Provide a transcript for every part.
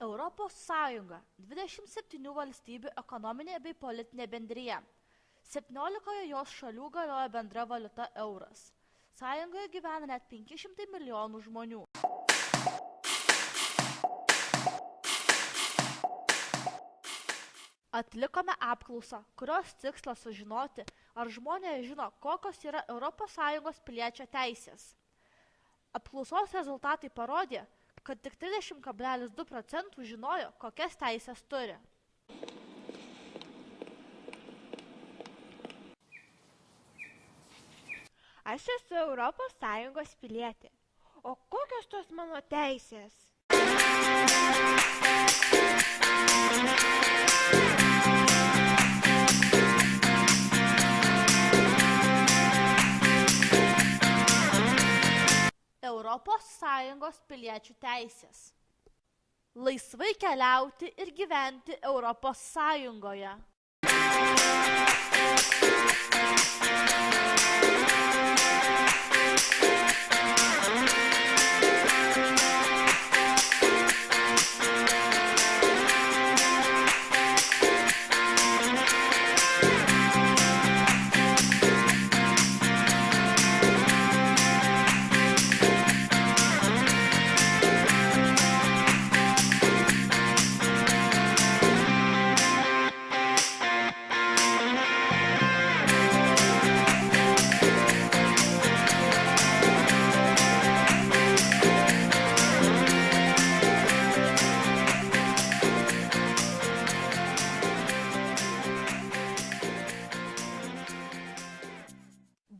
Europos Sąjunga – 27 valstybių ekonominė bei politinė bendrija. 17 jos šalių galioja bendra valiuta euras. Sąjungoje gyvena net 500 milijonų žmonių. Atlikome apklausą, kurios tikslas sužinoti, ar žmonės žino, kokios yra ES piliečio teisės. Apklausos rezultatai parodė, kad tik 30,2% žinojo, kokias teisės turi. Aš esu ES pilietė. O kokios tos mano teisės? ES piliečių teisės. Laisvai keliauti ir gyventi ES.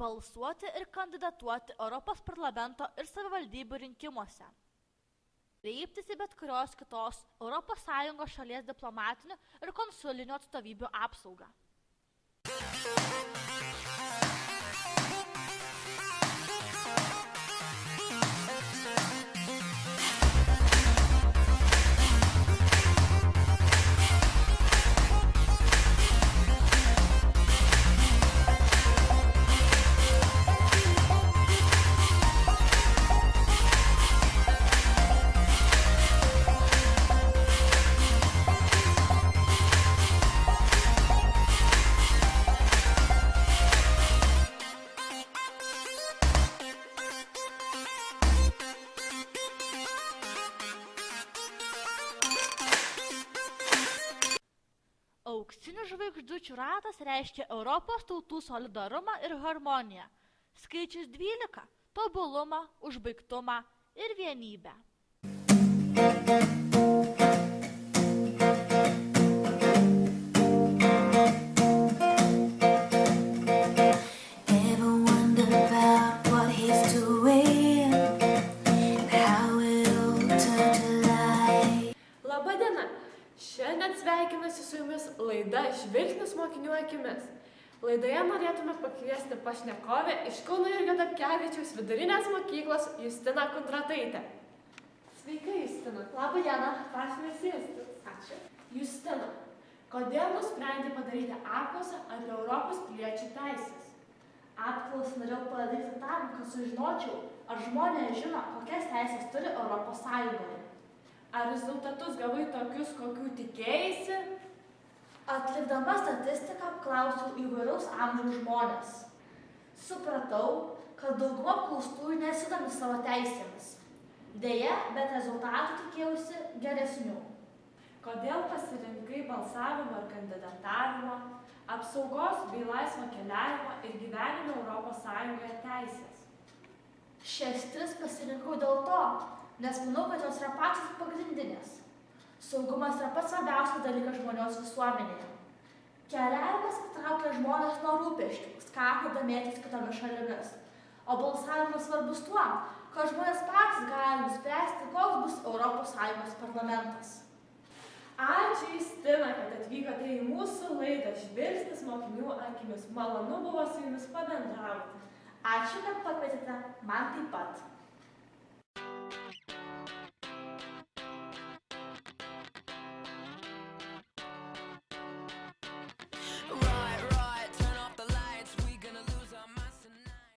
Balsuoti ir kandidatuoti Europos parlamento ir savivaldybių rinkimuose. Kreiptis į bet kurios kitos ES šalies diplomatinių ir konsulinių atstovybių apsaugą. Auksinių žvaigždučių ratas reiškia Europos tautų solidarumą ir harmoniją. Skaičius 12 – tobulumą, užbaigtumą ir vienybę. Šiandien sveikinasi su jumis laida Žvilgsnis mokinių akimis. Laidoje norėtume pakviesti pašnekovę iš Kauno Jurgio Dapkevičiaus vidurinės mokyklos Justiną Kundrataitę. Sveika, Justina. Labą dieną. Prašome sėstis. Ačiū. Justina, kodėl nusprendė padaryti apklausą apie Europos piliečių teisės? Apklausą norėjau padaryti tam, kad sužinočiau, ar žmonės žino, kokias teisės turi ES. Ar rezultatus gavai tokius, kokių tikėjaisi? Atlikdama statistiką apklausiau įvairaus amžiaus žmonės. Supratau, kad dauguma apklaustųjų nesidomi savo teisėmis. Deja, bet rezultatų tikėjausi geresnių. Kodėl pasirinkai balsavimo ir kandidatavimo, apsaugos bei laisvo keliavimo ir gyvenimo ES teisės? Šias 3 pasirinkau dėl to, nes manau, kad jos yra pačios pagrindinės. Saugumas yra pats svarbiausias dalykas žmonijos visuomenėje. Keliavimas atitraukia žmonės nuo rūpesčių, skatina domėtis kitomis šalimis. O balsavimas svarbus tuo, kad žmonės patys gali nuspręsti, koks bus ES parlamentas. Ačiū, Justina, kad atvykote į mūsų laidą Žvilgsnis mokinių akimis. Malonu buvo su jumis pabendrauti. Ačiū, kad pakvietėte, man taip pat.